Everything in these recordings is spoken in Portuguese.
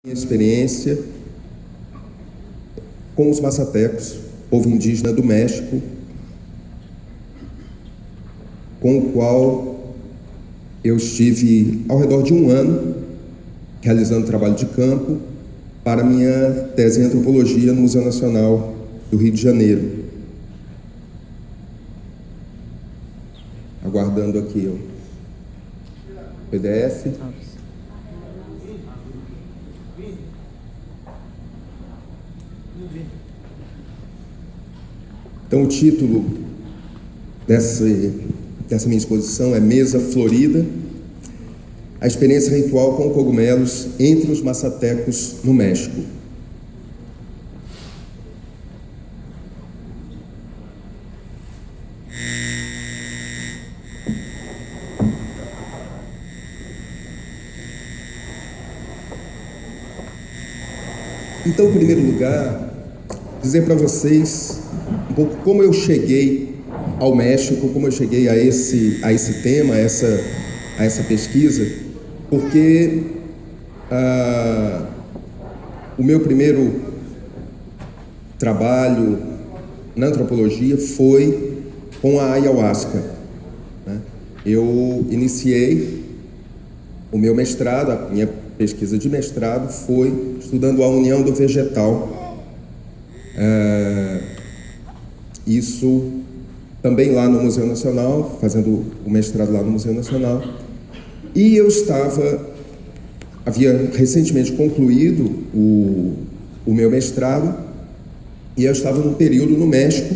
Minha experiência com os mazatecos, povo indígena do México, com o qual eu estive ao redor de um ano realizando trabalho de campo para minha tese em antropologia no Museu Nacional do Rio de Janeiro. Aguardando aqui o PDF. Então, o título dessa minha exposição é Mesa Florida, a experiência ritual com cogumelos entre os mazatecos no México. Então, em primeiro lugar, dizer para vocês um pouco como eu cheguei ao México, como eu cheguei a esse tema, a essa pesquisa, porque o meu primeiro trabalho na antropologia foi com a ayahuasca, né? Eu iniciei o meu mestrado, a minha pesquisa de mestrado foi estudando a união do vegetal. Isso também lá no Museu Nacional, fazendo o mestrado lá no Museu Nacional. E eu havia recentemente concluído o meu mestrado, e eu estava num período no México,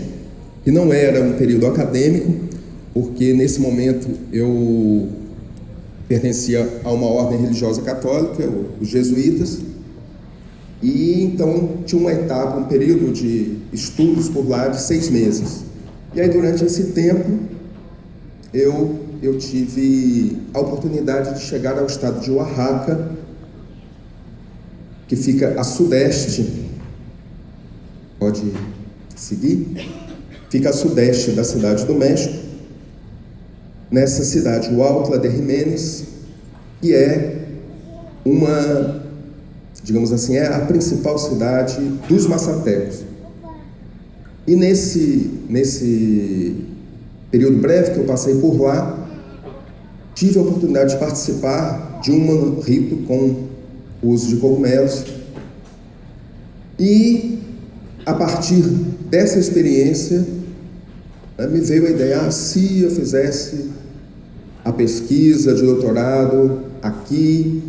que não era um período acadêmico, porque nesse momento eu pertencia a uma ordem religiosa católica, os jesuítas, e então tinha uma etapa, um período de estudos por lá de 6 meses. E aí durante esse tempo eu tive a oportunidade de chegar ao estado de Oaxaca, que fica a sudeste, pode seguir, fica a sudeste da cidade do México, nessa cidade, Huautla de Jiménez, que é uma, digamos assim, é a principal cidade dos mazatecos. E nesse período breve que eu passei por lá, tive a oportunidade de participar de um rito com o uso de cogumelos. E, a partir dessa experiência, me veio a ideia, se eu fizesse a pesquisa de doutorado aqui,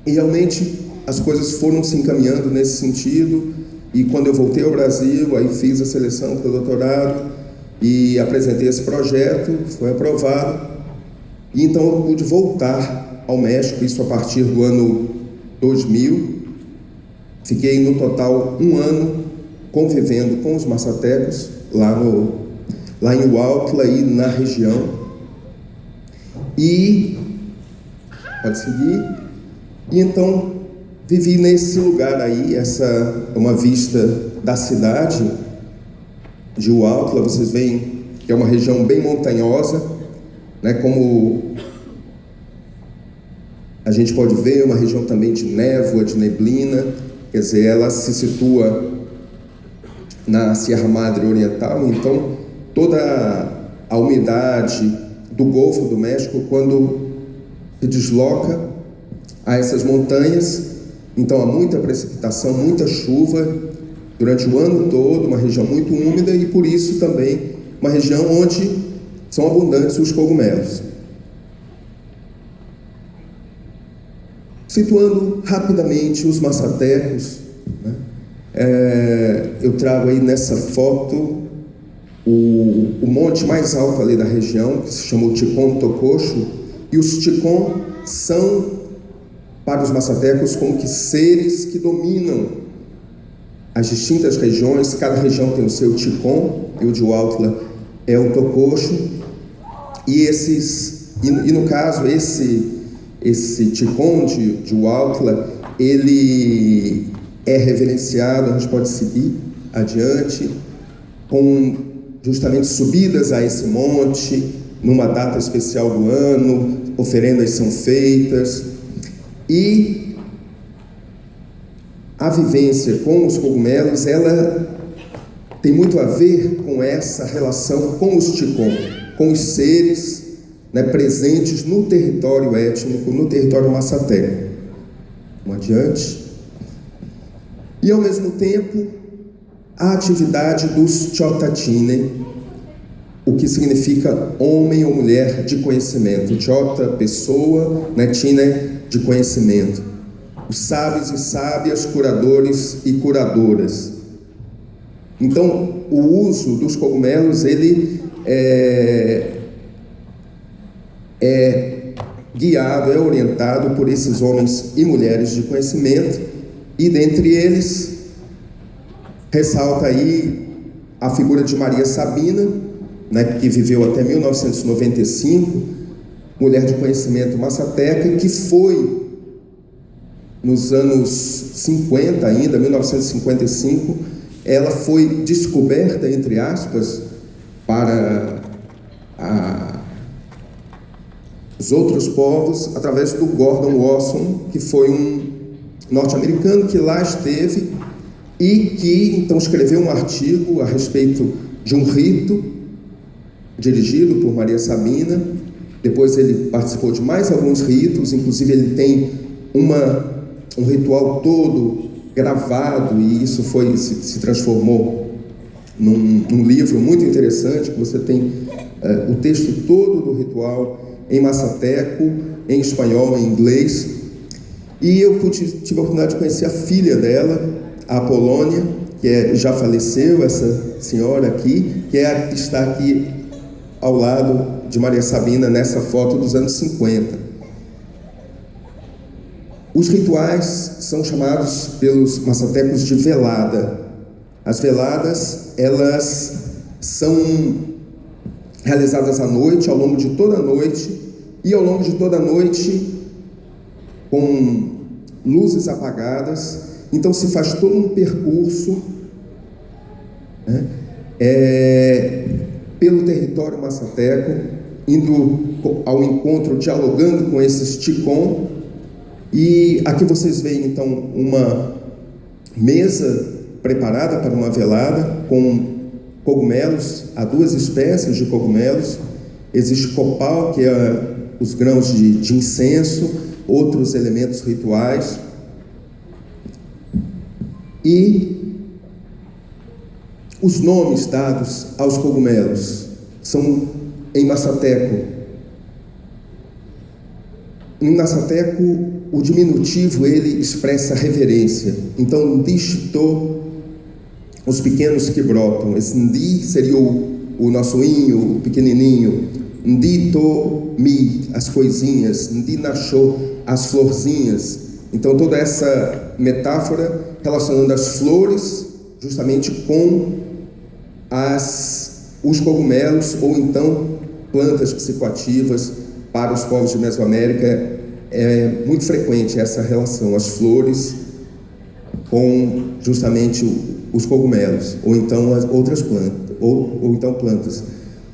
e realmente as coisas foram se encaminhando nesse sentido. E quando eu voltei ao Brasil, aí fiz a seleção para o doutorado e apresentei esse projeto, foi aprovado. E então eu pude voltar ao México, isso a partir do ano 2000. Fiquei no total 1 ano convivendo com os mazatecos lá em Huautla e na região. E pode seguir. E então vivi nesse lugar aí, essa é uma vista da cidade de Huautla. Vocês veem que é uma região bem montanhosa, né? Como a gente pode ver, é uma região também de névoa, de neblina, quer dizer, ela se situa na Sierra Madre Oriental, então toda a umidade do Golfo do México, quando se desloca a essas montanhas, então há muita precipitação, muita chuva durante o ano todo, uma região muito úmida e por isso também uma região onde são abundantes os cogumelos. Situando rapidamente os mazatecos, né? Eu trago aí nessa foto o monte mais alto ali da região, que se chama o Ticón Tococho, e os Ticón são, para os mazatecos, como que seres que dominam as distintas regiões. Cada região tem o seu Ticón, e o de Huautla é o Tococho, e no caso esse Ticón de Huautla, ele é reverenciado, a gente pode seguir adiante, com justamente subidas a esse monte, numa data especial do ano, oferendas são feitas. E a vivência com os cogumelos, ela tem muito a ver com essa relação com os Ticom, com os seres, né, presentes no território étnico, no território massateco. Vamos adiante. E, ao mesmo tempo, a atividade dos Chotachine, o que significa homem ou mulher de conhecimento. Chota, pessoa, né, Tine, de conhecimento. Os sábios e sábias, curadores e curadoras. Então, o uso dos cogumelos, ele é guiado, é orientado por esses homens e mulheres de conhecimento, e dentre eles, ressalta aí a figura de Maria Sabina, né, que viveu até 1995, mulher de conhecimento massateca, que foi, nos anos 50 ainda, 1955, ela foi descoberta, entre aspas, para os outros povos, através do Gordon Wasson, que foi um norte-americano que lá esteve e que então escreveu um artigo a respeito de um rito dirigido por Maria Sabina. Depois ele participou de mais alguns ritos, inclusive ele tem um ritual todo gravado, e isso se transformou num livro muito interessante, que você tem o texto todo do ritual em massateco, em espanhol, em inglês. E eu tive a oportunidade de conhecer a filha dela, a Apolônia, que já faleceu, essa senhora aqui, que é a que está aqui ao lado de Maria Sabina nessa foto dos anos 50. Os rituais são chamados pelos massatecos de velada. As veladas, elas são realizadas à noite, ao longo de toda a noite, e ao longo de toda a noite, com luzes apagadas. Então se faz todo um percurso, né, pelo território massateco, indo ao encontro, dialogando com esses Ticom. E aqui vocês veem então uma mesa preparada para uma velada com cogumelos, há duas espécies de cogumelos. Existe copal, que é os grãos de incenso, outros elementos rituais. E os nomes dados aos cogumelos são em massateco. Em massateco, o diminutivo ele expressa reverência. Então, Ndishto, os pequenos que brotam. Esse Ndi seria o nosso inho, o pequenininho. Ndito mi, as coisinhas. Ndinachô, as florzinhas. Então, toda essa metáfora relacionando as flores justamente com os cogumelos, ou então plantas psicoativas. Para os povos de Mesoamérica é muito frequente essa relação, as flores com justamente os cogumelos, ou então as outras plantas, ou então plantas.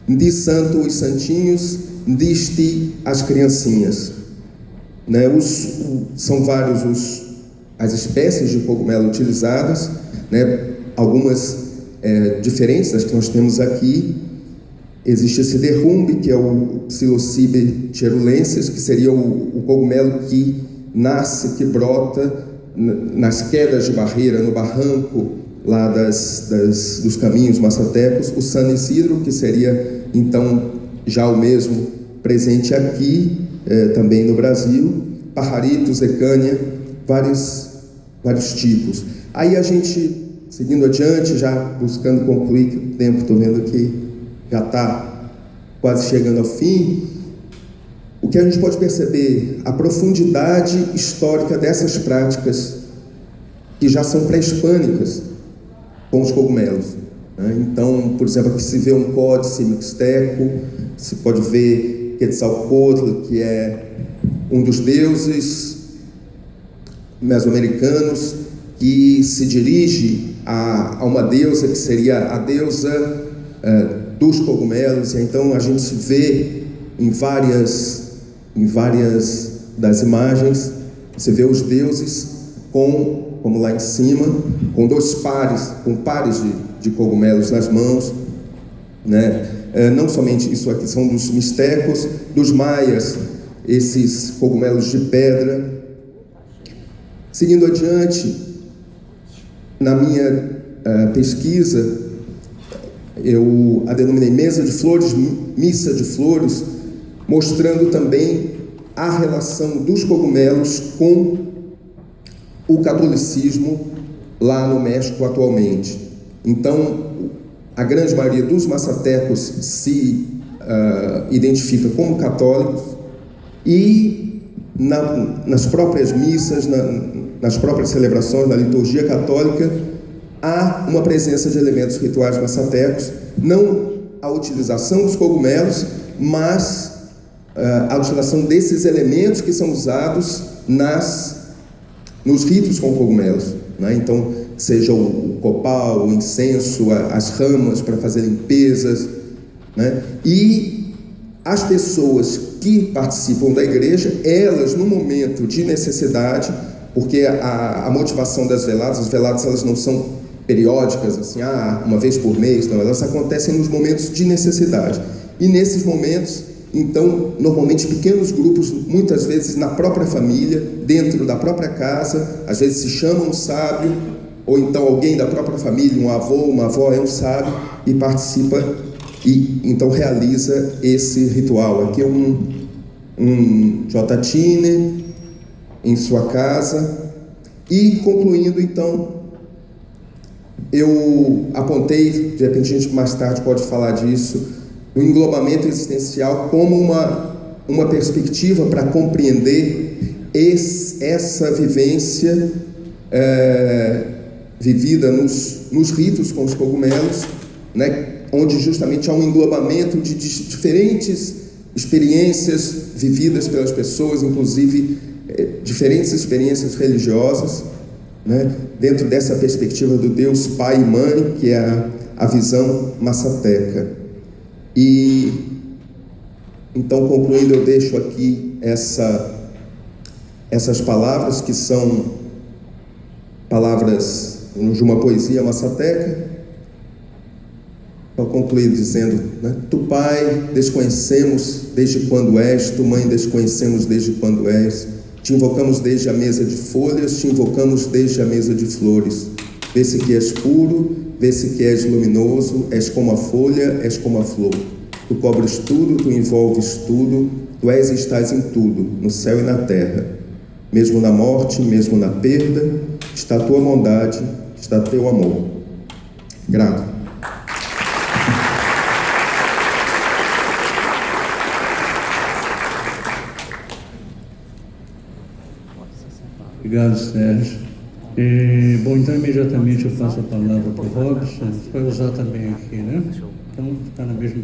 Ndi santo, os santinhos, ndisti, as criancinhas. Né? São vários as espécies de cogumelo utilizadas, né? Algumas diferentes das que nós temos aqui. Existe esse derrumbe, que é o Psilocybe cherulensis, que seria o cogumelo que nasce, que brota nas quedas de barreira, no barranco lá dos caminhos massatecos. O San Isidro, que seria então já o mesmo presente aqui, também no Brasil. Pajaritos, ecânia, vários tipos. Aí a gente, seguindo adiante, já buscando concluir, que o tempo, estou vendo que já está quase chegando ao fim. O que a gente pode perceber, a profundidade histórica dessas práticas que já são pré-hispânicas com os cogumelos, né? Então, por exemplo, aqui se vê um códice mixteco, se pode ver Quetzalcoatl, que é um dos deuses mesoamericanos, que se dirige a uma deusa que seria a deusa dos cogumelos. E então a gente vê em várias das imagens, você vê os deuses como lá em cima, com pares de cogumelos nas mãos, né? Não somente isso aqui, são dos mistecos, dos maias, esses cogumelos de pedra. Seguindo adiante, na minha pesquisa, eu a denominei mesa de flores, missa de flores, mostrando também a relação dos cogumelos com o catolicismo lá no México atualmente. Então, a grande maioria dos maçatecos se identifica como católicos e nas próprias missas, nas próprias celebrações da liturgia católica, há uma presença de elementos rituais maçatecos, não a utilização dos cogumelos, mas a utilização desses elementos que são usados nos ritos com cogumelos, né? Então, seja o copal, o incenso, as ramas para fazer limpezas, né? E as pessoas que participam da igreja, elas no momento de necessidade, porque a motivação das veladas, as veladas elas não são periódicas, assim, uma vez por mês, não, elas acontecem nos momentos de necessidade. E nesses momentos, então, normalmente pequenos grupos, muitas vezes na própria família, dentro da própria casa, às vezes se chama um sábio, ou então alguém da própria família, um avô, uma avó é um sábio, e participa, e então realiza esse ritual. Aqui é um jotachine em sua casa. E concluindo, então, eu apontei, de repente a gente mais tarde pode falar disso, o englobamento existencial como uma perspectiva para compreender essa vivência vivida nos ritos com os cogumelos, né, onde justamente há um englobamento de diferentes experiências vividas pelas pessoas, inclusive diferentes experiências religiosas, né, dentro dessa perspectiva do Deus Pai e Mãe, que é a visão maçateca. E então, concluindo, eu deixo aqui essas palavras, que são palavras de uma poesia maçateca, para concluir dizendo, né? Tu, Pai, desconhecemos desde quando és, Tu, Mãe, desconhecemos desde quando és, te invocamos desde a mesa de folhas, te invocamos desde a mesa de flores. Vê-se que és puro, vê-se que és luminoso, és como a folha, és como a flor. Tu cobres tudo, tu envolves tudo, tu és e estás em tudo, no céu e na terra. Mesmo na morte, mesmo na perda, está a tua bondade, está teu amor. Grato. Obrigado, Sérgio. Bom, então imediatamente eu passo a palavra para o Robson, vai usar também aqui, né? Então, está na mesma.